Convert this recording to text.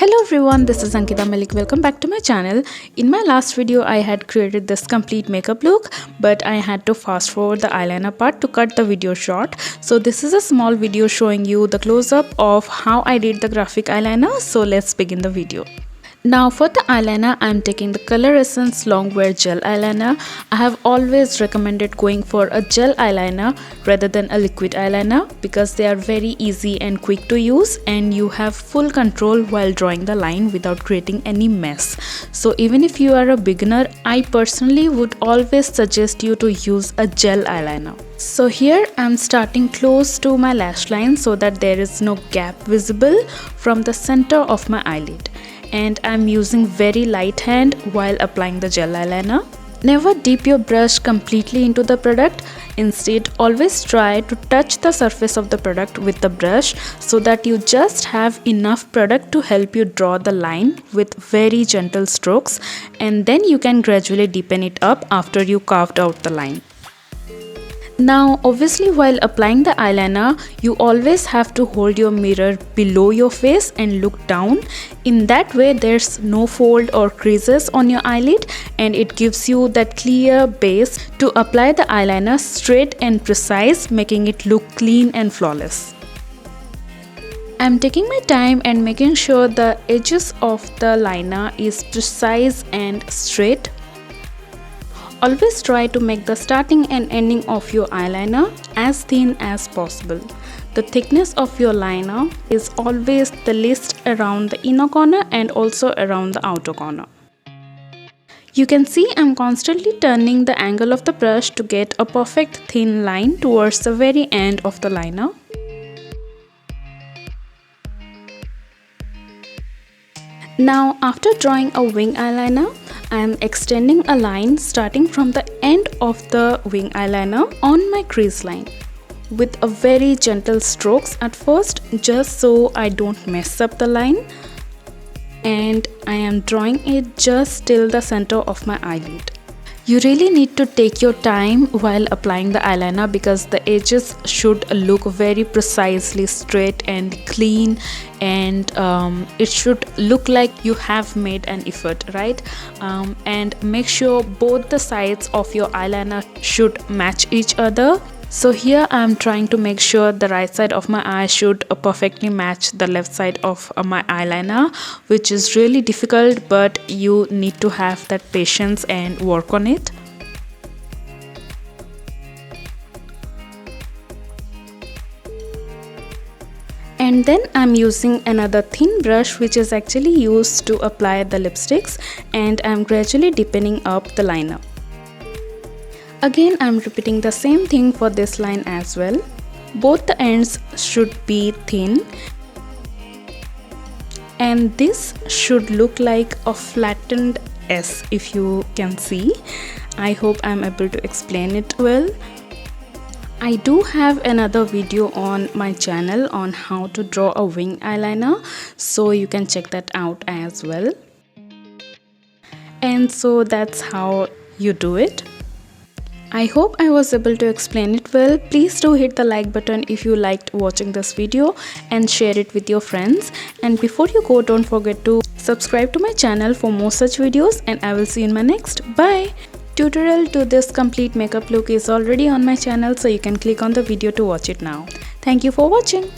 Hello everyone, this is Ankita Mallick. Welcome back to my channel. In my last video, I had created this complete makeup look, but I had to fast forward the eyeliner part to cut the video short. So this is a small video showing you the close-up of how I did the graphic eyeliner. So let's begin the video. Now for the eyeliner, I am taking the Coloressence Longwear Gel Eyeliner. I have always recommended going for a gel eyeliner rather than a liquid eyeliner because they are very easy and quick to use and you have full control while drawing the line without creating any mess. So even if you are a beginner, I personally would always suggest you to use a gel eyeliner. So here I am starting close to my lash line so that there is no gap visible from the center of my eyelid. And I'm using very light hand while applying the gel eyeliner. Never dip your brush completely into the product. Instead, always try to touch the surface of the product with the brush so that you just have enough product to help you draw the line with very gentle strokes, and then you can gradually deepen it up after you carved out the line. Now obviously while applying the eyeliner, you always have to hold your mirror below your face and look down. In that way there's no fold or creases on your eyelid and it gives you that clear base to apply the eyeliner straight and precise, making it look clean and flawless. I'm taking my time and making sure the edges of the liner is precise and straight. Always try to make the starting and ending of your eyeliner as thin as possible. The thickness of your liner is always the least around the inner corner and also around the outer corner. You can see I'm constantly turning the angle of the brush to get a perfect thin line towards the very end of the liner. Now after drawing a wing eyeliner, I am extending a line starting from the end of the wing eyeliner on my crease line with a very gentle strokes at first, just so I don't mess up the line, and I am drawing it just till the center of my eyelid. You really need to take your time while applying the eyeliner because the edges should look very precisely straight and clean, and it should look like you have made an effort, right? And make sure both the sides of your eyeliner should match each other. So here I am trying to make sure the right side of my eye should perfectly match the left side of my eyeliner, which is really difficult, but you need to have that patience and work on it. And then I'm using another thin brush which is actually used to apply the lipsticks, and I'm gradually deepening up the liner. Again, I'm repeating the same thing for this line as well. Both the ends should be thin and this should look like a flattened S, if you can see. I hope I'm able to explain it well. I do have another video on my channel on how to draw a wing eyeliner, so you can check that out as well. And so that's how you do it. I hope I was able to explain it well. Please do hit the like button if you liked watching this video and share it with your friends. And before you go, don't forget to subscribe to my channel for more such videos, and I will see you in my next. Bye! Tutorial to this complete makeup look is already on my channel, so you can click on the video to watch it now. Thank you for watching.